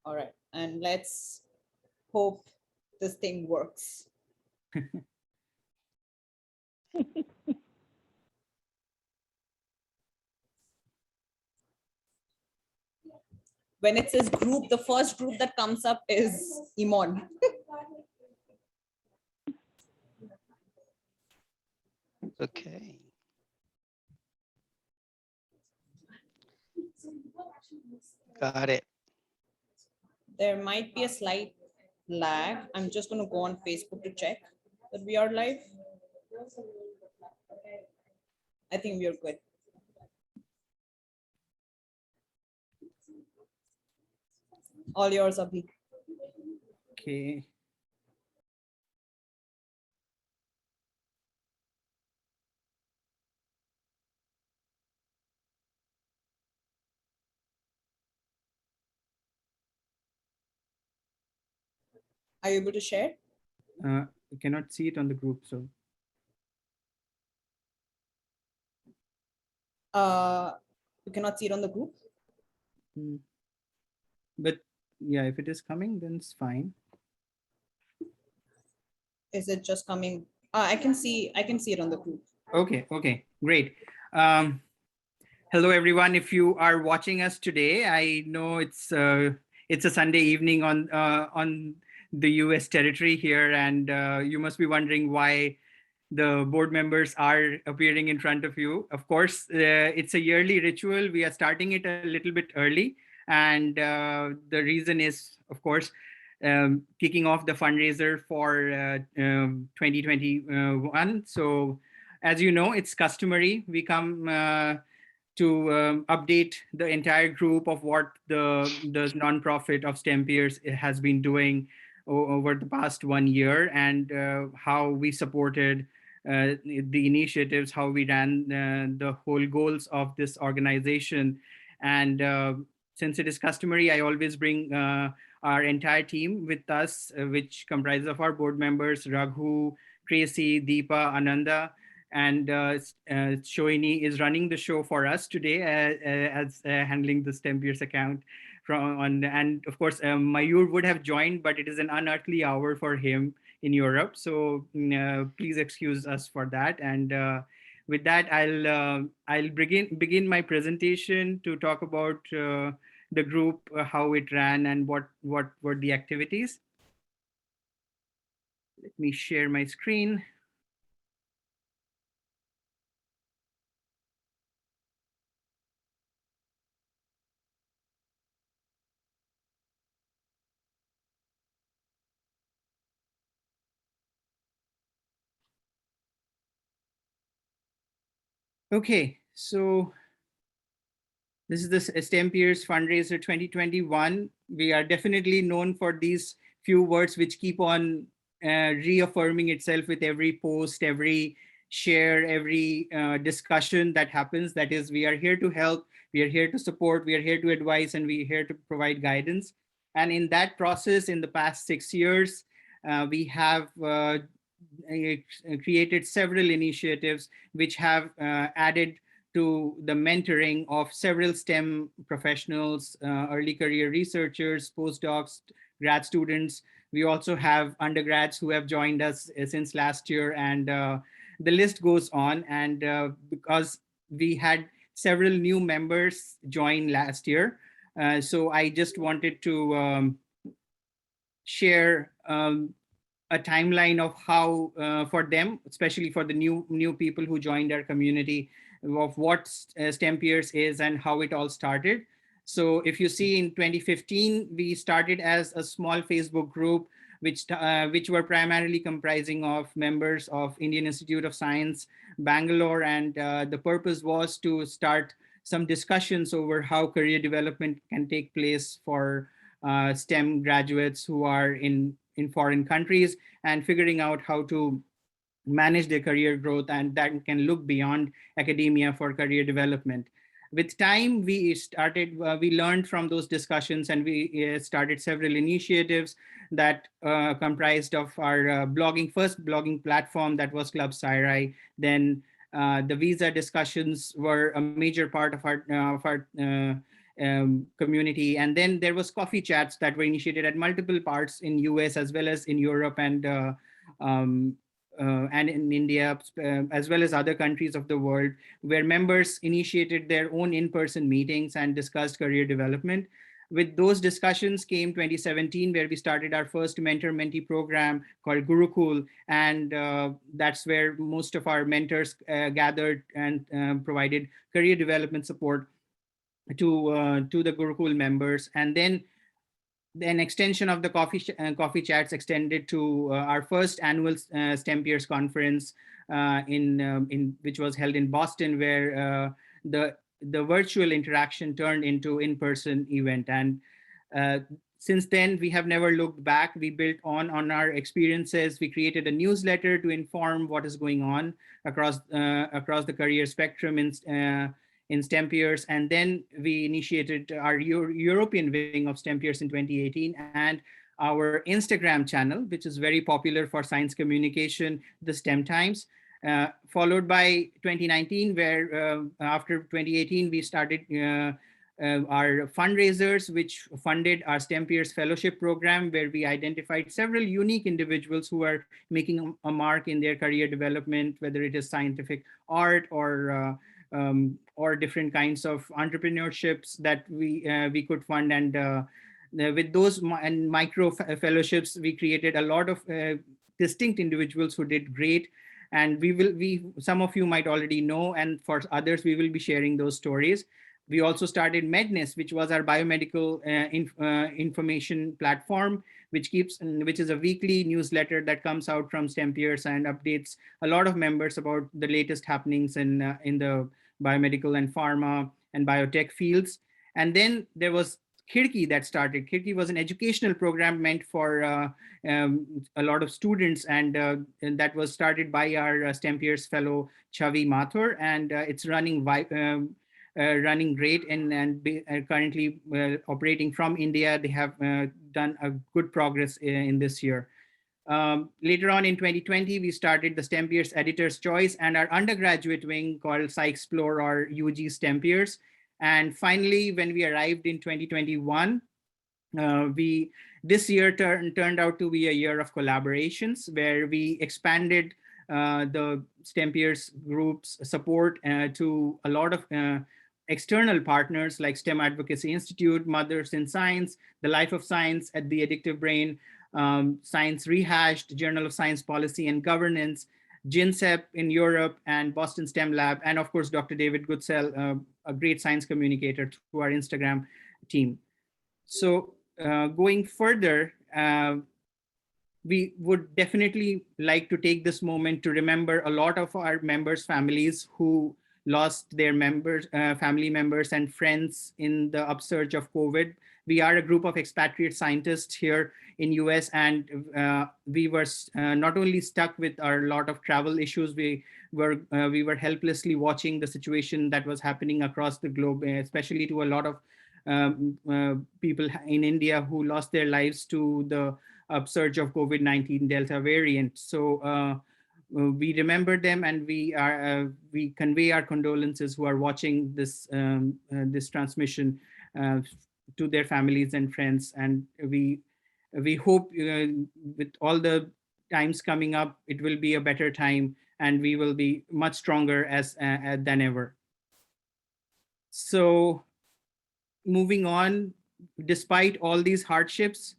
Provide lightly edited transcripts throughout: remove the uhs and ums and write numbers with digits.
All right, and let's hope this thing works. When it says group, the first group that comes up is Imon. Okay. Got it. There might be a slight lag. I'm just going to go on Facebook to check that we are live. I think we are good. All yours, Abhi. Okay. Are you able to share? You cannot see it on the group, so. You cannot see it on the group. But yeah, if it is coming, then it's fine. Is it just coming? I can see it on the group. Okay, great. Hello, everyone. If you are watching us today, I know it's a Sunday evening on the US territory here, and you must be wondering why the board members are appearing in front of you. Of course, it's a yearly ritual. We are starting it a little bit early, and the reason is, of course, kicking off the fundraiser for 2021. So, as you know, it's customary. We come to update the entire group of what the nonprofit of STEMPeers has been doing over the past 1 year, and how we supported the initiatives, how we ran the whole goals of this organization. And since it is customary, I always bring our entire team with us, which comprises of our board members, Raghu, Tracy, Deepa, Ananda, and Shoini is running the show for us today as handling the STEMPeers account and of course Mayur would have joined, but it is an unearthly hour for him in Europe, so please excuse us for that. And with that, I'll begin my presentation to talk about the group, how it ran, and what were the activities. Let me share my screen. Okay, so this is the STEMPeers Fundraiser 2021. We are definitely known for these few words which keep on reaffirming itself with every post, every share, every discussion that happens. That is, we are here to help, we are here to support, we are here to advise, and we are here to provide guidance. And in that process, in the past 6 years, we have created several initiatives which have added to the mentoring of several STEM professionals, early career researchers, postdocs, grad students. We also have undergrads who have joined us since last year, and the list goes on. And because we had several new members join last year, so I just wanted to share a timeline of how for them, especially for the new people who joined our community, of what STEMPeers is and how it all started. So if you see, in 2015, we started as a small Facebook group, which were primarily comprising of members of Indian Institute of Science, Bangalore, and the purpose was to start some discussions over how career development can take place for STEM graduates who are in foreign countries, and figuring out how to manage their career growth, and that can look beyond academia for career development. With time, we learned from those discussions, and we started several initiatives that comprised of our first blogging platform, that was Club Sairai. Then the visa discussions were a major part of our community. And then there was coffee chats that were initiated at multiple parts in US as well as in Europe um, and in India, as well as other countries of the world, where members initiated their own in-person meetings and discussed career development. With those discussions came 2017, where we started our first mentor-mentee program called Gurukul, and that's where most of our mentors gathered and provided career development support to the Gurukul members. And then an extension of the coffee chats extended to our first annual STEMPeers conference in which was held in Boston, where the virtual interaction turned into in-person event. And since then, we have never looked back. We built on our experiences. We created a newsletter to inform what is going on across the career spectrum in STEMPeers. And then we initiated our European wing of STEMPeers in 2018, and our Instagram channel, which is very popular for science communication, the STEM Times, followed by 2019, where after 2018, we started our fundraisers, which funded our STEMPeers Fellowship Program, where we identified several unique individuals who are making a mark in their career development, whether it is scientific art or different kinds of entrepreneurships that we could fund. And with those micro fellowships, we created a lot of distinct individuals who did great. And some of you might already know, and for others, we will be sharing those stories. We also started Medness, which was our biomedical information platform, which is a weekly newsletter that comes out from STEMPeers and updates a lot of members about the latest happenings in the biomedical and pharma and biotech fields. And then there was Khirki that started. Khirki was an educational program meant for a lot of students, and that was started by our STEMPeers fellow Chavi Mathur, and it's running great and currently operating from India. They have done a good progress in this year. Later on in 2020, we started the STEMPeers Editor's Choice and our undergraduate wing called SciExplore or UG STEMPeers. And finally, when we arrived in 2021, this year turned out to be a year of collaborations, where we expanded the STEMPeers group's support to a lot of external partners like STEM Advocacy Institute, Mothers in Science, The Life of Science at the Addictive Brain, Science Rehashed, Journal of Science Policy and Governance, GINSEP in Europe, and Boston STEM Lab, and of course, Dr. David Goodsell, a great science communicator, through our Instagram team. So going further, we would definitely like to take this moment to remember a lot of our members' families who lost their family members and friends in the upsurge of COVID. We are a group of expatriate scientists here in US, and we were not only stuck with our lot of travel issues, we were helplessly watching the situation that was happening across the globe, especially to a lot of people in India who lost their lives to the upsurge of COVID-19 Delta variant. So we remember them, and we convey our condolences who are watching this this transmission to their families and friends. And we hope with all the times coming up, it will be a better time, and we will be much stronger than ever. So moving on, despite all these hardships,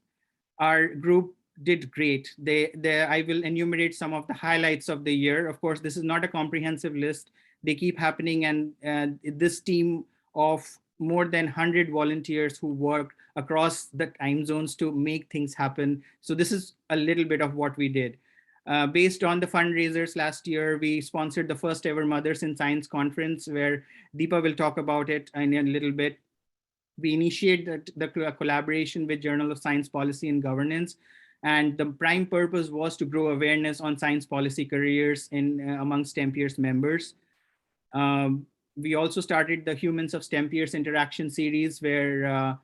our group did great. I will enumerate some of the highlights of the year. Of course, this is not a comprehensive list. They keep happening, and this team of more than 100 volunteers who worked across the time zones to make things happen. So this is a little bit of what we did. Based on the fundraisers last year, we sponsored the first ever Mothers in Science conference, where Deepa will talk about it in a little bit. We initiated the collaboration with Journal of Science Policy and Governance, and the prime purpose was to grow awareness on science policy careers amongst STEMPeers members. We also started the Humans of STEMPeers interaction series, where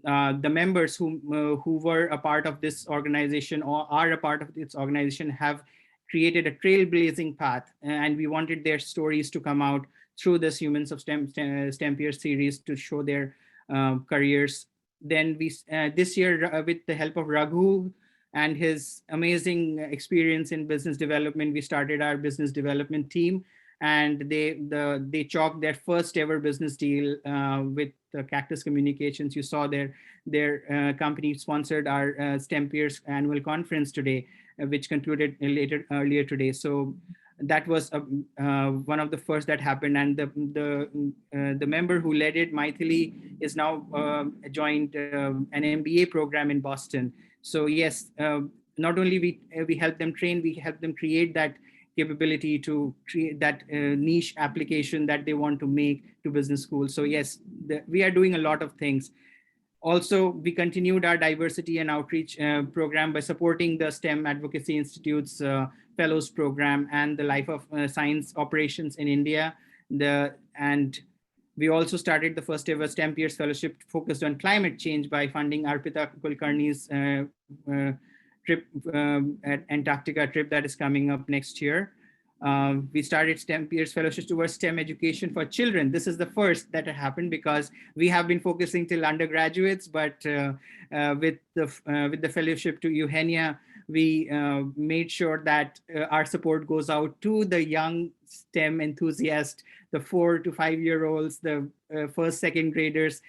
the members who were a part of this organization or are a part of this organization have created a trailblazing path, and we wanted their stories to come out through this Humans of STEMPeers series to show their careers. Then we this year, with the help of Raghu and his amazing experience in business development, we started our business development team, and they chalked their first ever business deal with Cactus Communications. You saw their company sponsored our STEMPeers annual conference today, which concluded earlier today. So that was one of the first that happened, and the member who led it, Maithili, is now joined an MBA program in Boston. So yes, not only we help them train, we help them create that capability to create that niche application that they want to make to business schools. So yes, we are doing a lot of things. Also, we continued our diversity and outreach program by supporting the STEM Advocacy Institute's Fellows Program and the Life of Science operations in India. And we also started the first ever STEMPeers Fellowship focused on climate change by funding Arpita Kulkarni's trip at Antarctica trip that is coming up next year. We started STEMPeers Fellowship towards STEM education for children. This is the first that happened because we have been focusing till undergraduates, but with the fellowship to Eugenia, we made sure that our support goes out to the young STEM enthusiasts, the 4 to 5 year olds, the first, second graders.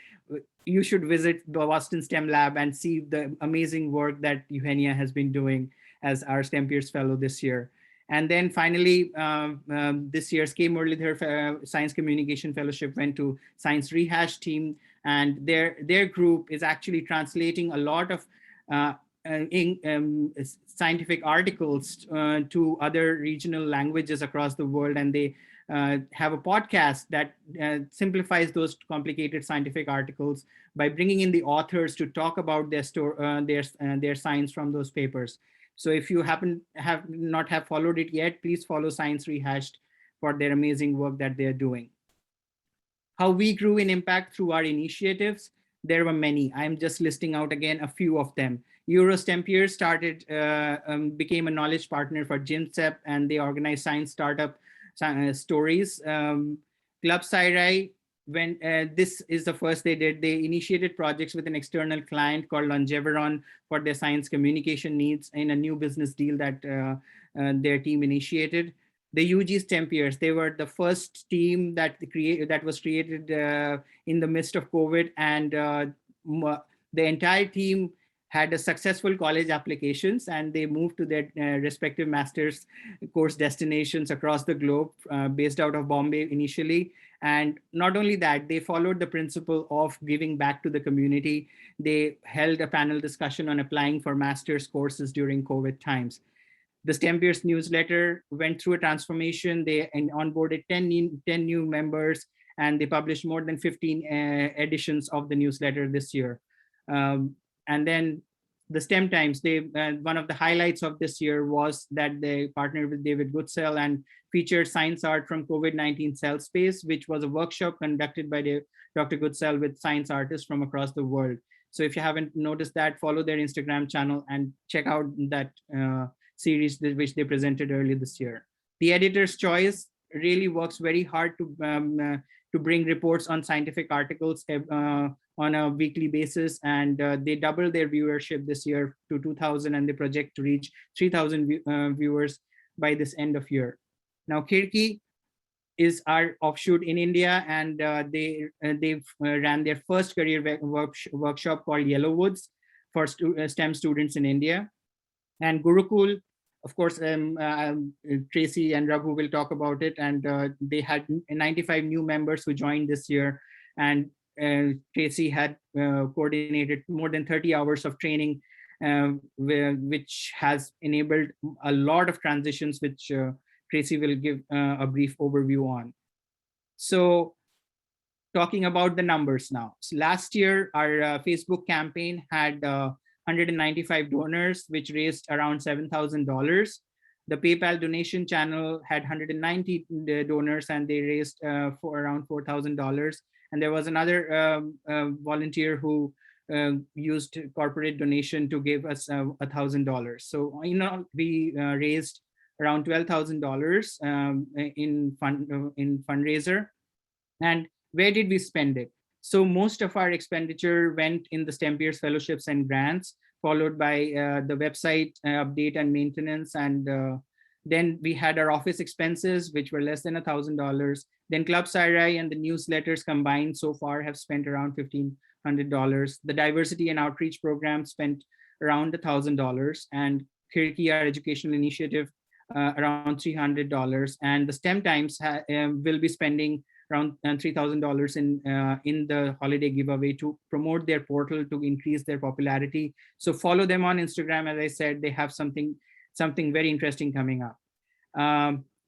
You should visit the Boston STEM Lab and see the amazing work that Eugenia has been doing as our STEMPeers Fellow this year. And then finally, this year's K. Muralidhar Science Communication Fellowship went to Science Rehash team, and their group is actually translating a lot of scientific articles to other regional languages across the world, and they have a podcast that simplifies those complicated scientific articles by bringing in the authors to talk about their science from those papers. So if you have not followed it yet, please follow Science Rehashed for their amazing work that they're doing. How we grew in impact through our initiatives, there were many. I'm just listing out again a few of them. STEMPeers became a knowledge partner for GIMSEP, and they organized science startup stories. Club Sci-Ri, when this is the first they did, they initiated projects with an external client called Longeveron for their science communication needs in a new business deal that their team initiated. The UG STEMPeers, they were the first team that was created in the midst of COVID, and the entire team had a successful college applications, and they moved to their respective master's course destinations across the globe, based out of Bombay initially. And not only that, they followed the principle of giving back to the community. They held a panel discussion on applying for master's courses during COVID times. The STEMPeers newsletter went through a transformation. They onboarded 10 new members, and they published more than 15 editions of the newsletter this year. And then the STEM Times, one of the highlights of this year was that they partnered with David Goodsell and featured science art from COVID-19 Cell Space, which was a workshop conducted by Dr. Goodsell with science artists from across the world. So if you haven't noticed that, follow their Instagram channel and check out that series which they presented earlier this year. The Editor's Choice really works very hard to bring reports on scientific articles on a weekly basis, and they doubled their viewership this year to 2,000, and they project to reach 3,000 viewers by this end of year. Now, Kirki is our offshoot in India, and they've ran their first career workshop called Yellowwoods for STEM students in India. And Gurukul, of course, Tracy and Raghu will talk about it, and they had 95 new members who joined this year, and Tracy had coordinated more than 30 hours of training, which has enabled a lot of transitions, which Tracy will give a brief overview on. So talking about the numbers now. So last year, our Facebook campaign had 195 donors, which raised around $7,000. The PayPal donation channel had 190 donors, and they raised for around $4,000. And there was another volunteer who used corporate donation to give us $1,000. So we raised around $12,000 in fundraiser. And where did we spend it? So most of our expenditure went in the STEMPeers fellowships and grants, followed by the website update and maintenance. And then we had our office expenses, which were less than $1,000. Then Club Sarai and the newsletters combined so far have spent around $1,500. The diversity and outreach program spent around $1,000, and Kirki, our educational initiative, around $300. And the STEM Times will be spending around $3,000 in the holiday giveaway to promote their portal, to increase their popularity. So follow them on Instagram. As I said, they have something very interesting coming up.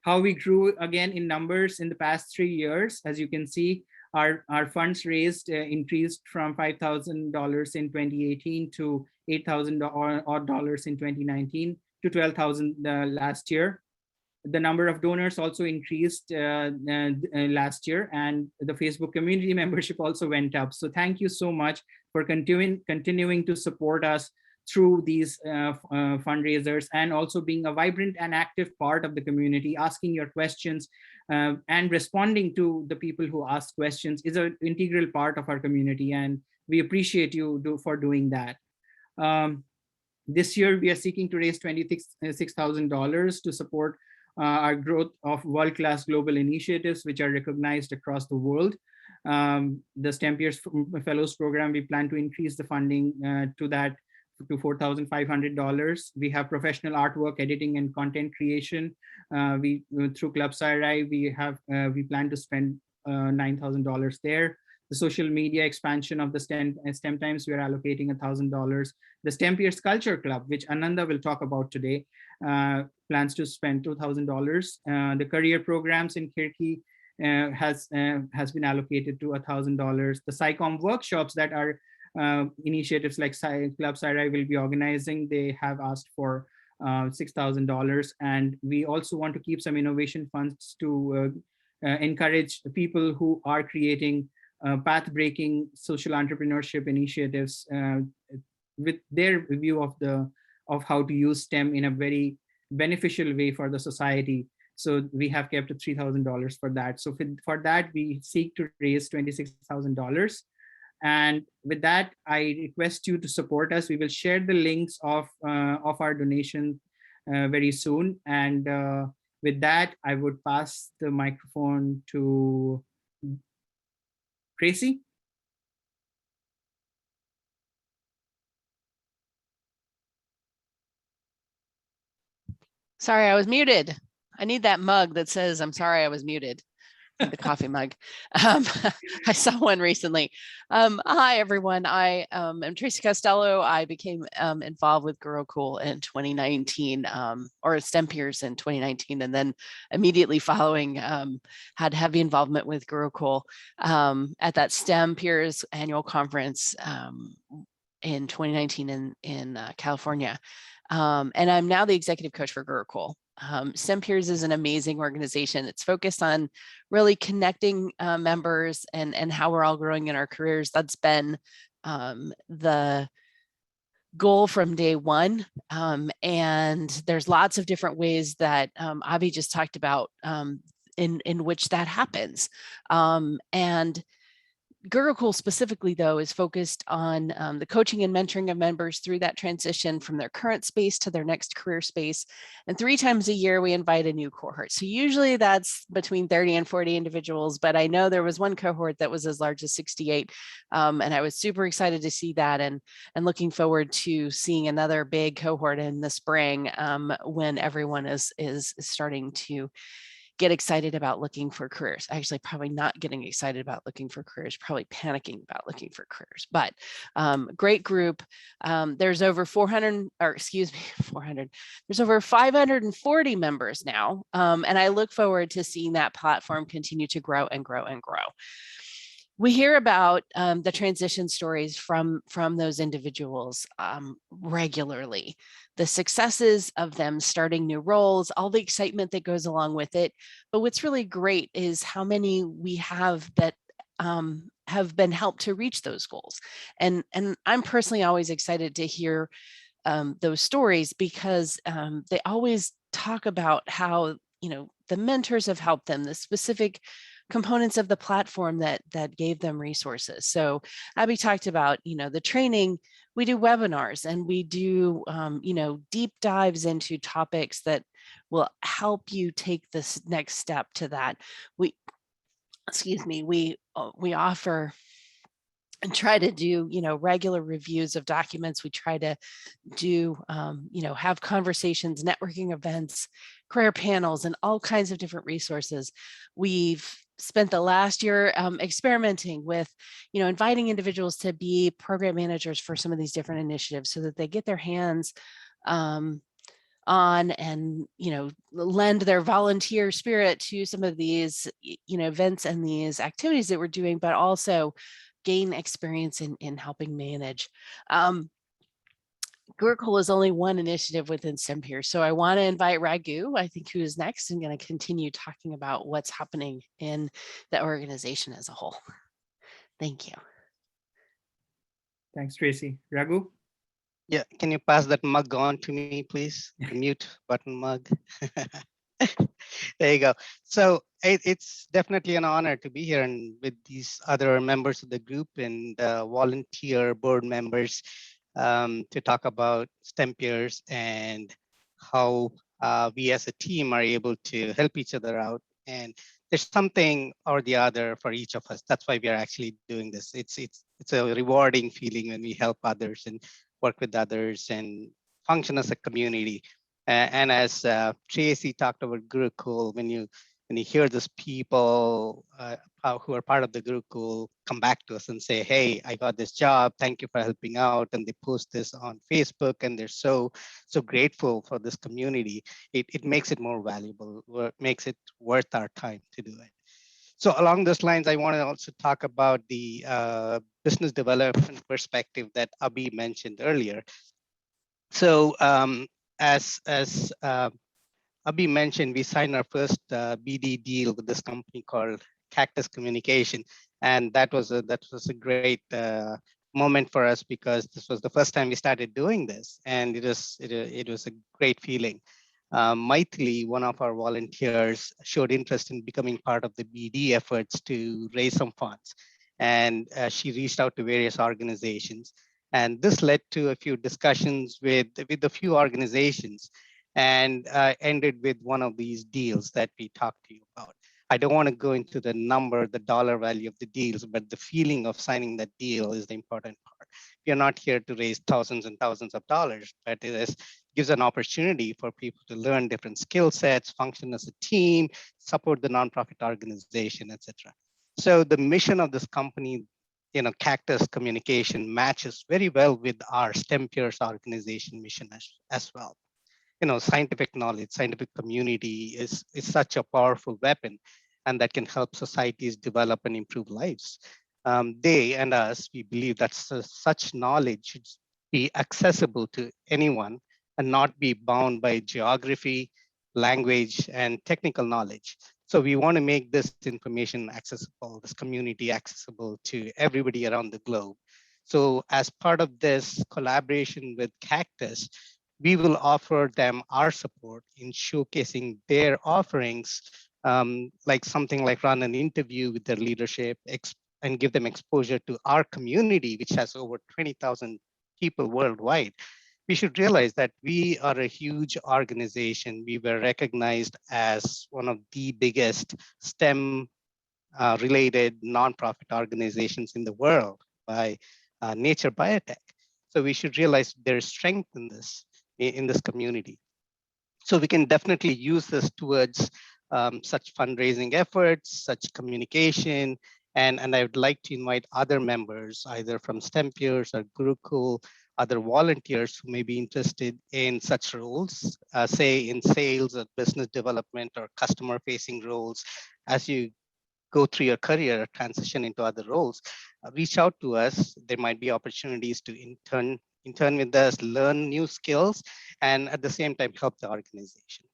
How we grew again in numbers in the past 3 years, as you can see, our funds raised increased from $5,000 in 2018 to $8,000 odd dollars in 2019 to $12,000 last year. The number of donors also increased last year, and the Facebook community membership also went up. So thank you so much for continuing to support us through these fundraisers, and also being a vibrant and active part of the community. Asking your questions and responding to the people who ask questions is an integral part of our community, and we appreciate you for doing that. This year, we are seeking to raise $26,000 to support our growth of world-class global initiatives, which are recognized across the world. The STEMPeers Fellows Program, we plan to increase the funding to $4,500. We have professional artwork, editing, and content creation. Through Club Sarai, we plan to spend $9,000 there. The social media expansion of the STEM Times, we are allocating $1,000. The STEMPeers Culture Club, which Ananda will talk about today, plans to spend $2,000. The career programs in Kirki has been allocated to $1,000. The SciComm workshops that are initiatives like Club Sarai will be organizing, they have asked for $6,000. And we also want to keep some innovation funds to encourage people who are creating path-breaking social entrepreneurship initiatives with their view of how to use STEM in a very beneficial way for the society. So we have kept $3,000 for that. So for that, we seek to raise $26,000. And with that, I request you to support us. We will share the links of our donation very soon. And with that, I would pass the microphone to Tracy. Sorry, I was muted. I need that mug that says, I'm sorry, I was muted. The coffee mug. I saw one recently. Hi, everyone. I am Tracy Costello. I became involved with Gurukul in 2019, or STEMPeers in 2019, and then immediately following had heavy involvement with Gurukul at that STEMPeers annual conference in 2019 in California. And I'm now the executive coach for Gurukul. STEMPeers is an amazing organization. It's focused on really connecting members and how we're all growing in our careers. That's been the goal from day one. And there's lots of different ways that Avi just talked about in which that happens. And Gurukul specifically, though, is focused on the coaching and mentoring of members through that transition from their current space to their next career space. And 3 times a year, we invite a new cohort. So usually that's between 30 and 40 individuals, but I know there was one cohort that was as large as 68. And I was super excited to see that and looking forward to seeing another big cohort in the spring when everyone is starting to get excited about looking for careers. Actually, probably not getting excited about looking for careers, probably panicking about looking for careers, but great group. There's over 400, or excuse me, 400. There's over 540 members now. And I look forward to seeing that platform continue to grow and grow and grow. We hear about the transition stories from those individuals regularly, the successes of them starting new roles, all the excitement that goes along with it. But what's really great is how many we have that have been helped to reach those goals. And I'm personally always excited to hear those stories because they always talk about how, the mentors have helped them, the specific components of the platform that gave them resources. So Abby talked about, the training. We do webinars and we do, deep dives into topics that will help you take this next step to that. We offer and try to do, regular reviews of documents. We try to do, have conversations, networking events, career panels, and all kinds of different resources. We've spent the last year experimenting with, inviting individuals to be program managers for some of these different initiatives so that they get their hands on and, lend their volunteer spirit to some of these, events and these activities that we're doing, but also gain experience in helping manage. Gurukul is only one initiative within STEMPeers. So I want to invite Raghu, I think, who is next, and going to continue talking about what's happening in the organization as a whole. Thank you. Thanks, Tracy. Raghu? Yeah, can you pass that mug on to me, please? The mute button mug. There you go. So it's definitely an honor to be here and with these other members of the group and volunteer board members to talk about STEMPeers and how we as a team are able to help each other out. And there's something or the other for each of us. That's why we are actually doing this. It's a rewarding feeling when we help others and work with others and function as a community. And as Tracy talked about Gurukul, when you hear those people who are part of the Gurukul come back to us and say, hey, I got this job, thank you for helping out, and they post this on Facebook and they're so grateful for this community, it makes it more valuable, makes it worth our time to do it. So along those lines, I want to also talk about the business development perspective that Abhi mentioned earlier. So as Abhi mentioned, we signed our first BD deal with this company called Cactus Communication, and that was a great moment for us because this was the first time we started doing this, and it was a great feeling. Maithili, one of our volunteers, showed interest in becoming part of the BD efforts to raise some funds, and she reached out to various organizations, and this led to a few discussions with a few organizations, and ended with one of these deals that we talked to you about. I don't want to go into the dollar value of the deals, but the feeling of signing that deal is the important part. We are not here to raise thousands and thousands of dollars, but it gives an opportunity for people to learn different skill sets, function as a team, support the nonprofit organization, etc. So the mission of this company, Cactus Communication, matches very well with our STEMPeers organization mission as well. Scientific knowledge, scientific community is such a powerful weapon, and that can help societies develop and improve lives. They and us, we believe that such knowledge should be accessible to anyone and not be bound by geography, language, and technical knowledge. So we want to make this information accessible, this community accessible to everybody around the globe. So as part of this collaboration with Cactus, we will offer them our support in showcasing their offerings, like something like run an interview with their leadership and give them exposure to our community, which has over 20,000 people worldwide. We should realize that we are a huge organization. We were recognized as one of the biggest STEM related nonprofit organizations in the world by Nature Biotech. So we should realize there's strength in this community. So we can definitely use this towards such fundraising efforts, such communication, and I would like to invite other members, either from STEMPeers or Gurukul, other volunteers who may be interested in such roles, say in sales or business development or customer facing roles. As you go through your career, transition into other roles, reach out to us. There might be opportunities to intern with us, learn new skills, and at the same time help the organization.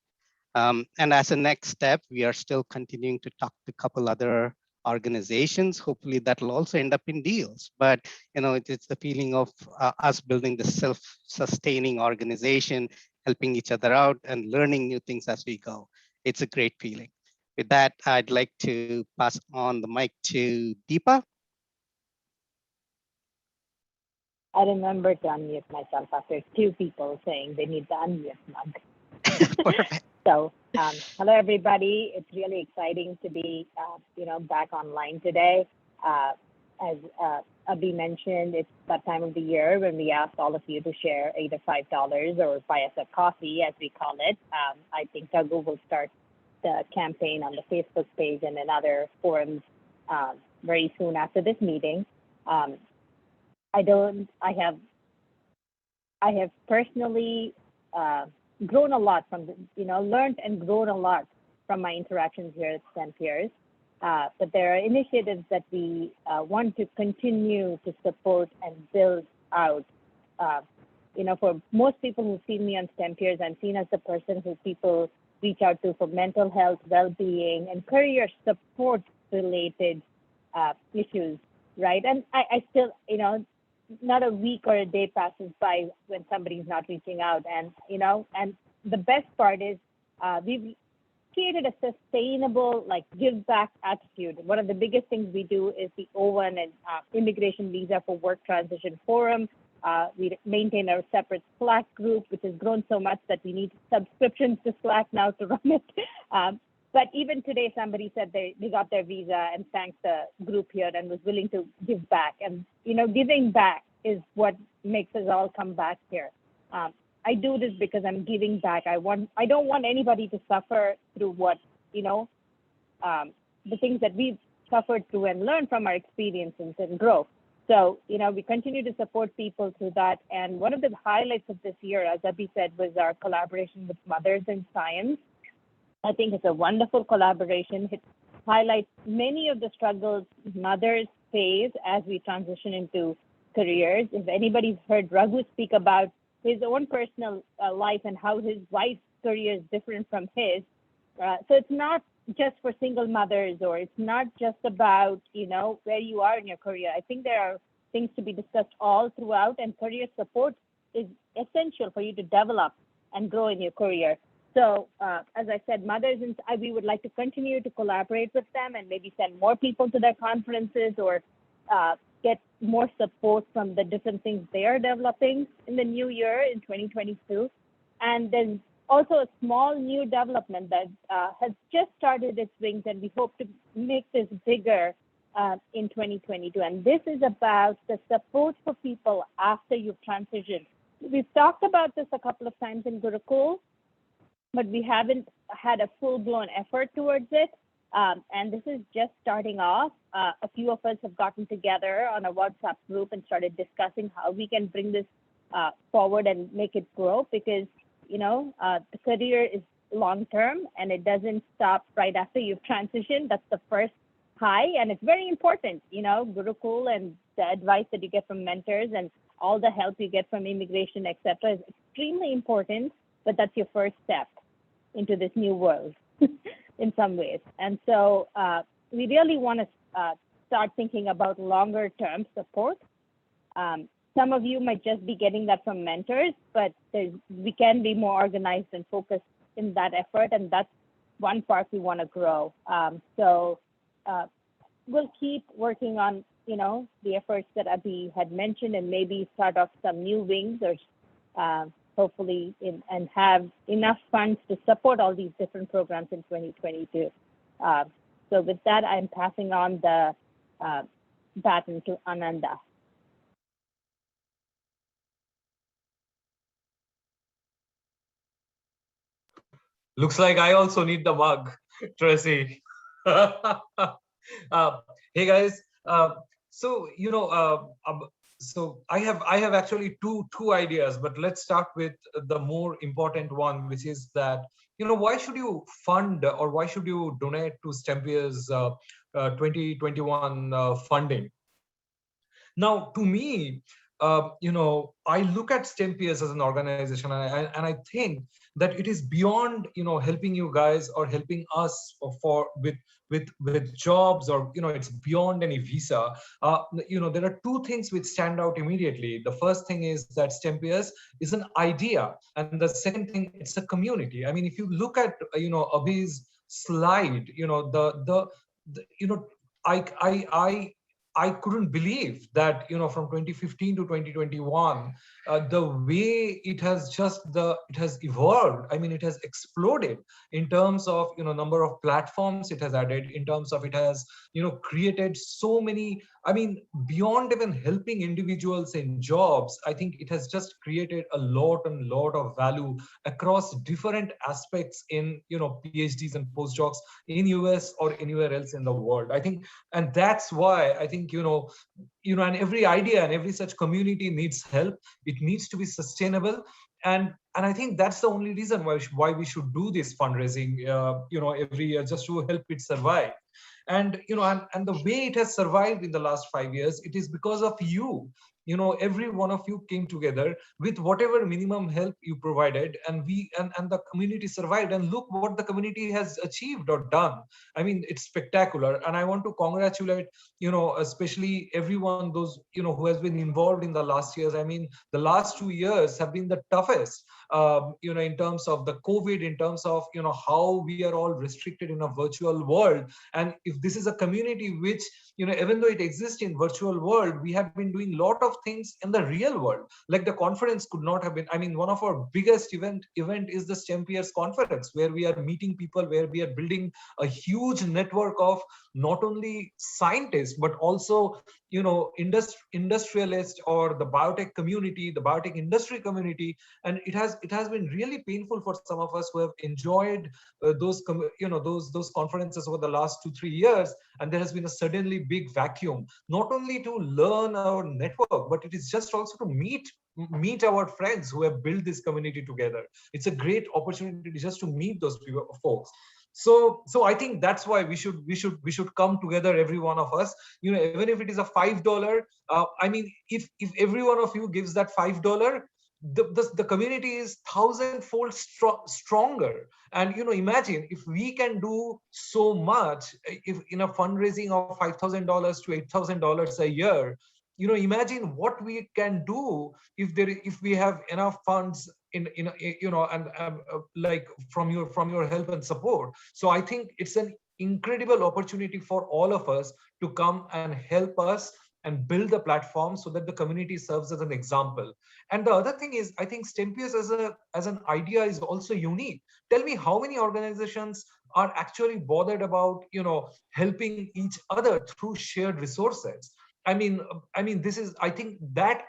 And as a next step, we are still continuing to talk to a couple other organizations. Hopefully that will also end up in deals. But it's the feeling of us building the self-sustaining organization, helping each other out and learning new things as we go. It's a great feeling. With that, I'd like to pass on the mic to Deepa. I remember to unmute myself after two people saying they need the unmute mug. Perfect. So, hello everybody. It's really exciting to be, back online today. As Abhi mentioned, it's that time of the year when we ask all of you to share either $5 or buy us a coffee, as we call it. I think Google will start the campaign on the Facebook page and in other forums very soon after this meeting. I have personally grown a lot from learned and grown a lot from my interactions here at STEMPeers. But there are initiatives that we want to continue to support and build out. For most people who've seen me on STEMPeers, I'm seen as the person who people reach out to for mental health, well-being, and career support related issues, right? And I still, not a week or a day passes by when somebody's not reaching out. And the best part is we've created a sustainable, give back attitude. One of the biggest things we do is the O1 and immigration visa for work transition forum. We maintain our separate Slack group, which has grown so much that we need subscriptions to Slack now to run it. But even today, somebody said they got their visa and thanked the group here and was willing to give back. And, giving back is what makes us all come back here. I do this because I'm giving back. I don't want anybody to suffer through what, the things that we've suffered through and learn from our experiences and grow. So, we continue to support people through that. And one of the highlights of this year, as Abhi said, was our collaboration with Mothers in Science. I think it's a wonderful collaboration. It highlights many of the struggles mothers face as we transition into careers. If anybody's heard Raghu speak about his own personal life and how his wife's career is different from his. So it's not just for single mothers, or it's not just about, where you are in your career. I think there are things to be discussed all throughout, and career support is essential for you to develop and grow in your career. So as I said, we would like to continue to collaborate with them and maybe send more people to their conferences or get more support from the different things they are developing in the new year in 2022. And there's also a small new development that has just started its wings, and we hope to make this bigger in 2022. And this is about the support for people after you've transitioned. We've talked about this a couple of times in Gurukul, but we haven't had a full-blown effort towards it. And this is just starting off. A few of us have gotten together on a WhatsApp group and started discussing how we can bring this forward and make it grow, because, the career is long-term and it doesn't stop right after you've transitioned. That's the first high, and it's very important, Gurukul and the advice that you get from mentors and all the help you get from immigration, etc., is extremely important, but that's your first step into this new world in some ways. And so we really want to start thinking about longer term support. Some of you might just be getting that from mentors, but we can be more organized and focused in that effort, and that's one part we want to grow. So we'll keep working on, the efforts that Abhi had mentioned, and maybe start off some new wings, or hopefully and have enough funds to support all these different programs in 2022. So with that, I'm passing on the baton to Ananda. Looks like I also need the mug, Tracy. Hey guys, so I have actually two ideas, but let's start with the more important one, which is that why should you fund or why should you donate to STEMPeers 2021 funding? Now, to me, I look at STEMPeers as an organization, and I think that it is beyond helping you guys or helping us with jobs, or it's beyond any visa. There are two things which stand out immediately. The first thing is that STEMPeers is an idea, and the second thing, it's a community. I mean, if you look at Abhi's slide, I couldn't believe that, from 2015 to 2021, the way it has evolved. I mean, it has exploded in terms of, number of platforms it has added, in terms of it has, created so many, I mean, beyond even helping individuals in jobs, I think it has just created a lot of value across different aspects in, PhDs and postdocs in US or anywhere else in the world. I think, and that's why I think, and every idea and every such community needs help. It needs to be sustainable. And I think that's the only reason why we should do this fundraising, every year, just to help it survive. And and the way it has survived in the last 5 years, it is because of you. Every one of you came together with whatever minimum help you provided, and and the community survived. And look what the community has achieved or done. I mean, it's spectacular. And I want to congratulate, especially everyone, those, who has been involved in the last years. I mean, the last 2 years have been the toughest, in terms of the COVID, in terms of, how we are all restricted in a virtual world. And if this is a community which, even though it exists in virtual world, we have been doing a lot of things in the real world. Like the conference could not have been, I mean, one of our biggest event is the STEMPeers conference, where we are meeting people, where we are building a huge network of not only scientists, but also, industrialists, or the biotech community, the biotech industry community. And it has been really painful for some of us who have enjoyed those conferences over the last 2-3 years. And there has been a suddenly big vacuum, not only to learn our network, but it is just also to meet our friends who have built this community together. It's a great opportunity just to meet those folks. So I think that's why we should come together, every one of us, even if it is a $5. I mean, if every one of you gives that $5, the community is 1,000-fold stronger. And imagine if we can do so much, if in a fundraising of $5,000 to $8,000 a year, imagine what we can do if we have enough funds in and like from your help and support. So I think it's an incredible opportunity for all of us to come and help us and build the platform so that the community serves as an example. And the other thing is, I think STEMPeers as an idea is also unique. Tell me how many organizations are actually bothered about, helping each other through shared resources. I mean, this is, I think that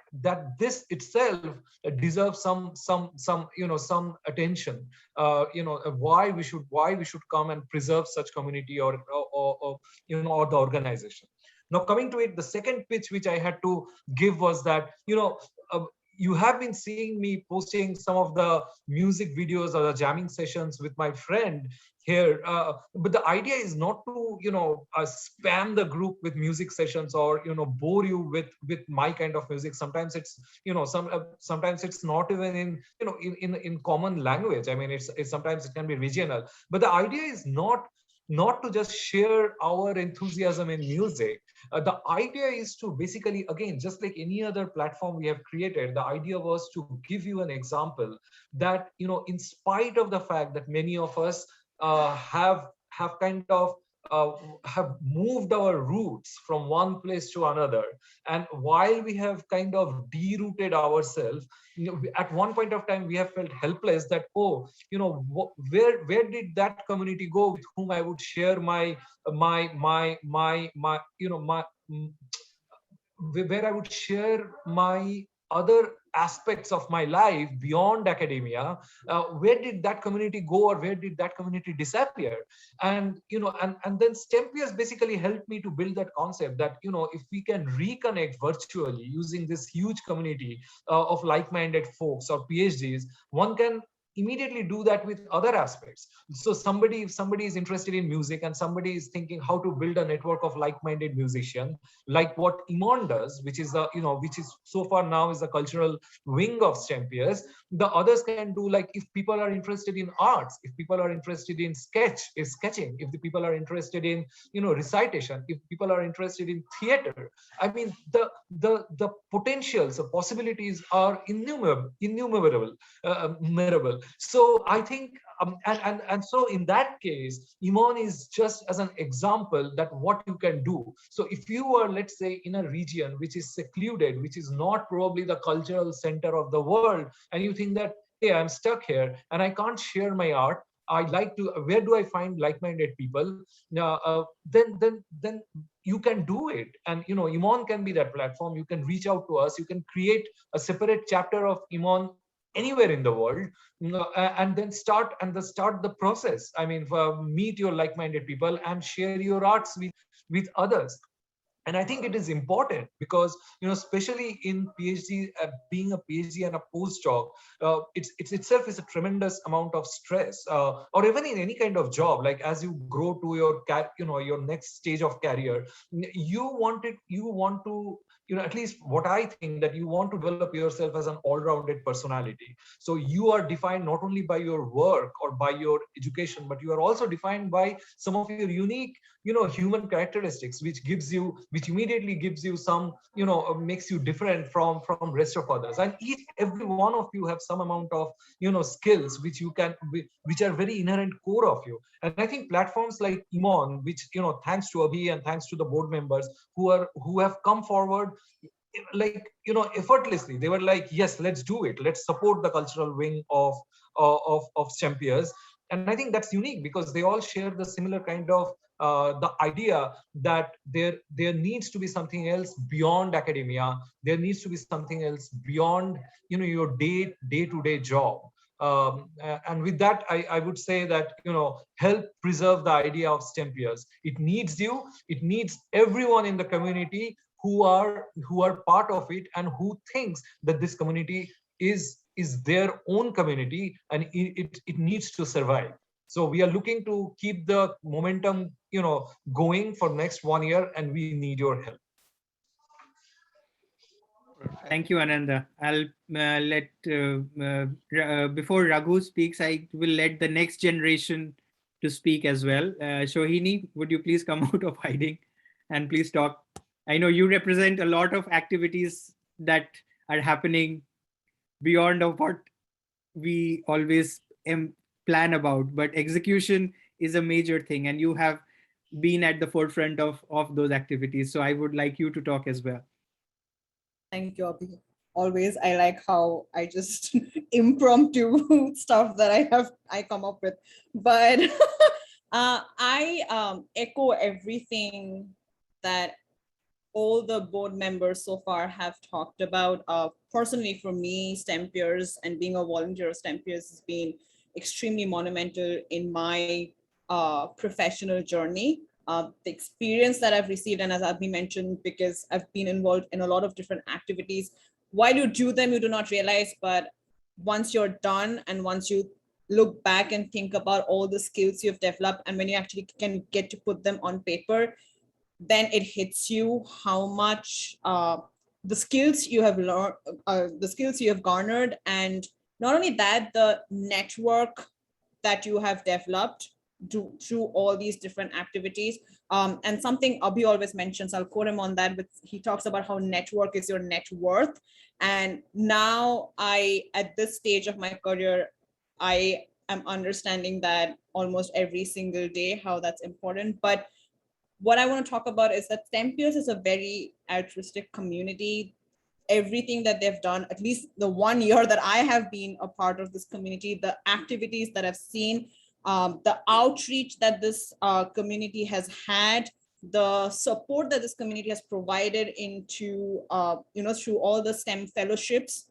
this itself deserves some attention. Why we should come and preserve such community, or the organization. Now, coming to it, the second pitch which I had to give was that, you have been seeing me posting some of the music videos or the jamming sessions with my friend here, but the idea is not to spam the group with music sessions, or bore you with my kind of music. Sometimes it's sometimes it's not even in common language. I mean, it's sometimes it can be regional, but the idea is not to just share our enthusiasm in music. The idea is to basically, again, just like any other platform we have created, the idea was to give you an example that, in spite of the fact that many of us have kind of have moved our roots from one place to another, and while we have kind of derooted ourselves, at one point of time we have felt helpless that, oh, where did that community go with whom I would share my where I would share my other aspects of my life beyond academia. Where did that community go, or where did that community disappear? And and then STEMPeers basically helped me to build that concept that, if we can reconnect virtually using this huge community of like-minded folks or PhDs, one can immediately do that with other aspects. So if somebody is interested in music, and somebody is thinking how to build a network of like-minded musicians, like what Iman does, which is which is so far now is a cultural wing of STEMPeers, the others can do, like, if people are interested in arts, if people are interested in sketching, if the people are interested in recitation, if people are interested in theater. I mean, the potentials, the possibilities are innumerable. So I think, and so in that case, Iman is just as an example that what you can do. So if you are, let's say, in a region which is secluded, which is not probably the cultural center of the world, and you think that, hey, I'm stuck here and I can't share my art. I like to. Where do I find like-minded people? Then you can do it, and Iman can be that platform. You can reach out to us. You can create a separate chapter of Iman anywhere in the world, and then start the process. I mean, meet your like-minded people and share your arts with others. And I think it is important because especially in PhD, being a PhD and a postdoc, it's itself is a tremendous amount of stress, or even in any kind of job. Like as you grow to your next stage of career, you want to at least what I think, that you want to develop yourself as an all-rounded personality. So you are defined not only by your work or by your education, but you are also defined by some of your unique human characteristics, which immediately gives you some makes you different from rest of others. And every one of you have some amount of skills which are very inherent core of you. And I think platforms like Iman, which thanks to Abhi and thanks to the board members who have come forward like effortlessly. They were like, yes, let's do it, let's support the cultural wing of STEMPeers. And I think that's unique because they all share the similar kind of the idea that there needs to be something else beyond academia. There needs to be something else beyond your day-to-day job. And with that, I would say that help preserve the idea of STEMPeers. It needs you. It needs everyone in the community who are part of it and who thinks that this community is their own community and it needs to survive. So we are looking to keep the momentum going for next 1 year, and we need your help. Thank you, Ananda. I'll let before Raghu speaks, I will let the next generation to speak as well. Shohini, would you please come out of hiding and please talk? I know you represent a lot of activities that are happening beyond of what we always plan about, but execution is a major thing, and you have been at the forefront of those activities. So I would like you to talk as well. Thank you, Abhi. Always, I like how I just impromptu stuff that I come up with. But I echo everything that all the board members so far have talked about. Personally, for me, STEMPeers and being a volunteer of STEMPeers has been extremely monumental in my professional journey. The experience that I've received, and as Abhi mentioned, because I've been involved in a lot of different activities, while you do them, you do not realize, but once you're done and once you look back and think about all the skills you've developed, and when you actually can get to put them on paper, then it hits you how much the skills you have learned, the skills you have garnered, and not only that, the network that you have developed through all these different activities. And something Abhi always mentions, I'll quote him on that, but he talks about how network is your net worth. And now at this stage of my career, I am understanding that almost every single day, how that's important. But what I want to talk about is that STEMPeers is a very altruistic community. Everything that they've done, at least the 1 year that I have been a part of this community, the activities that I've seen, the outreach that this community has had, the support that this community has provided into, through all the STEM fellowships,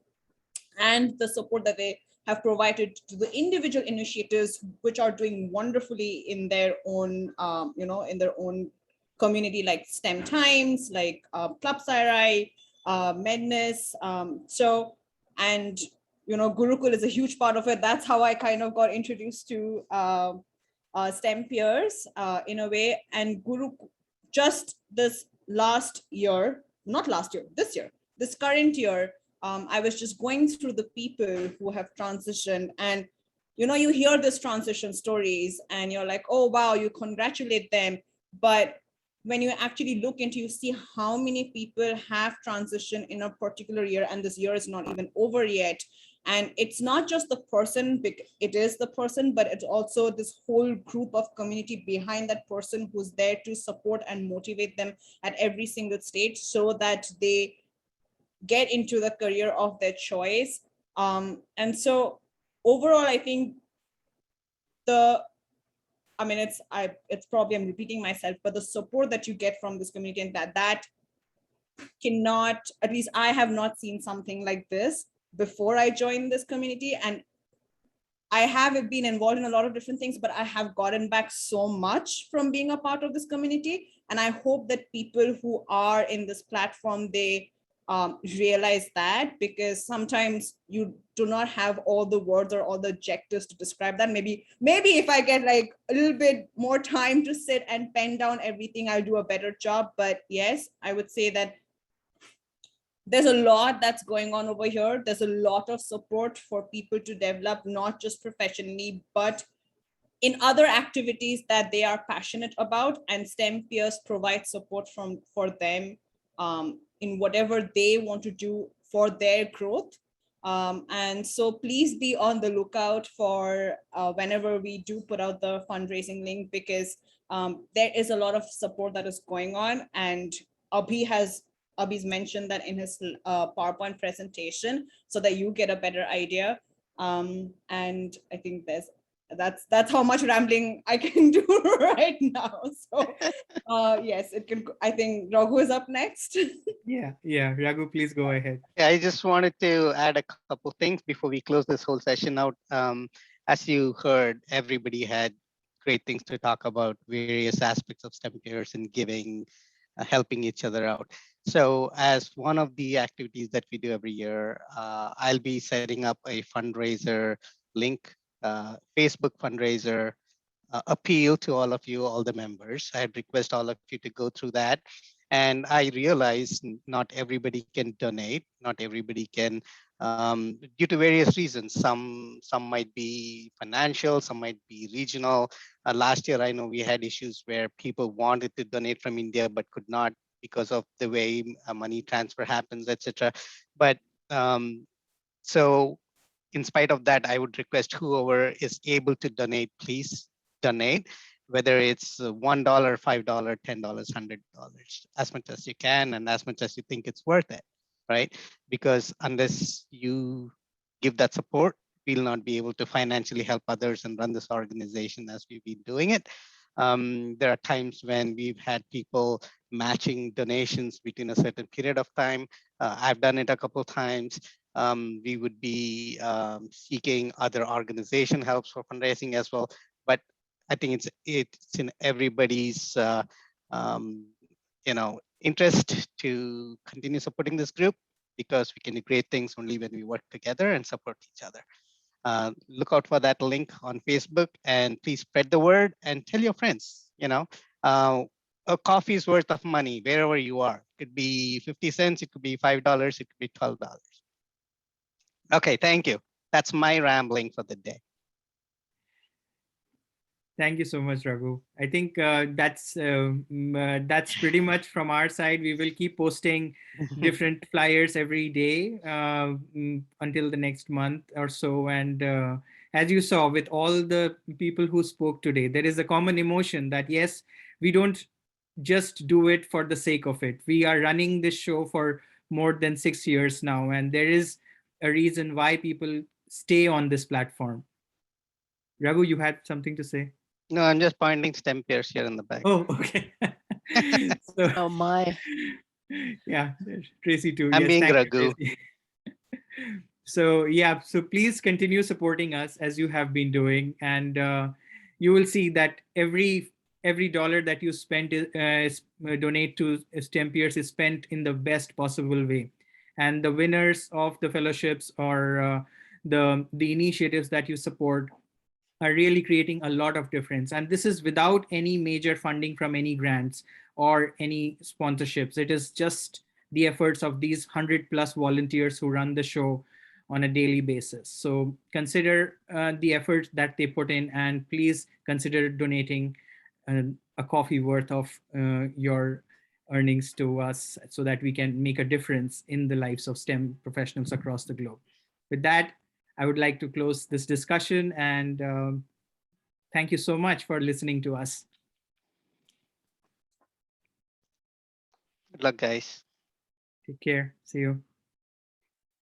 and the support that they have provided to the individual initiatives, which are doing wonderfully in their own, in their own community, like STEM Times, like Club Sarai, Madness. And Gurukul is a huge part of it. That's how I kind of got introduced to STEMPeers in a way. And Gurukul, just this last year, not last year, this current year, I was just going through the people who have transitioned, and you hear these transition stories and you're like, oh wow, you congratulate them. But when you actually look into, you see how many people have transitioned in a particular year, and this year is not even over yet. And it's not just the person, it is the person, but it's also this whole group of community behind that person who's there to support and motivate them at every single stage so that they get into the career of their choice. And so overall, I think it's probably, I'm repeating myself, but the support that you get from this community, and that cannot, at least I have not seen something like this before I joined this community. And I have been involved in a lot of different things, but I have gotten back so much from being a part of this community. And I hope that people who are in this platform, they realize that, because sometimes you do not have all the words or all the adjectives to describe that. Maybe if I get like a little bit more time to sit and pen down everything, I'll do a better job. But yes, I would say that there's a lot that's going on over here. There's a lot of support for people to develop, not just professionally, but in other activities that they are passionate about. And STEMPeers provide support for them in whatever they want to do for their growth. And so please be on the lookout for whenever we do put out the fundraising link, because there is a lot of support that is going on. And Abhi's mentioned that in his PowerPoint presentation, so that you get a better idea. And I think that's how much rambling I can do right now. So yes, it can. I think Raghu is up next. Yeah, Raghu, please go ahead. Yeah, I just wanted to add a couple things before we close this whole session out. As you heard, everybody had great things to talk about, various aspects of STEMPeers and giving, helping each other out. So as one of the activities that we do every year, I'll be setting up a fundraiser link, Facebook fundraiser appeal to all of you, all the members. I'd request all of you to go through that. And I realize not everybody can donate, not everybody can, due to various reasons. Some might be financial, some might be regional. Last year, I know we had issues where people wanted to donate from India, but could not because of the way money transfer happens, etc. But so in spite of that, I would request whoever is able to donate, please donate, whether it's $1, $5, $10, $100, as much as you can and as much as you think it's worth it, right? Because unless you give that support, we'll not be able to financially help others and run this organization as we've been doing it. There are times when we've had people matching donations between a certain period of time. I've done it a couple of times. We would be seeking other organization helps for fundraising as well. But I think it's in everybody's interest to continue supporting this group, because we can do great things only when we work together and support each other. Look out for that link on Facebook, and please spread the word and tell your friends. A coffee's worth of money wherever you are. It could be 50 cents, it could be $5, it could be $12. Okay, thank you. That's my rambling for the day. Thank you so much, Raghu. I think that's pretty much from our side. We will keep posting different flyers every day until the next month or so. And as you saw, with all the people who spoke today, there is a common emotion that, yes, we don't just do it for the sake of it. We are running this show for more than 6 years now, and there is a reason why people stay on this platform. Raghu, you had something to say? No, I'm just pointing STEMPeers here in the back. Oh, okay. Oh my. Yeah, Tracy too. I'm yes, being thank Raghu. you, So yeah, so please continue supporting us as you have been doing, and you will see that every dollar that you spend donate to STEMPeers is spent in the best possible way. And the winners of the fellowships or the initiatives that you support are really creating a lot of difference. And this is without any major funding from any grants or any sponsorships. It is just the efforts of these 100+ volunteers who run the show on a daily basis. So consider the effort that they put in, and please consider donating a coffee worth of your earnings to us so that we can make a difference in the lives of STEM professionals across the globe. With that, I would like to close this discussion, and thank you so much for listening to us. Good luck, guys. Take care. See you.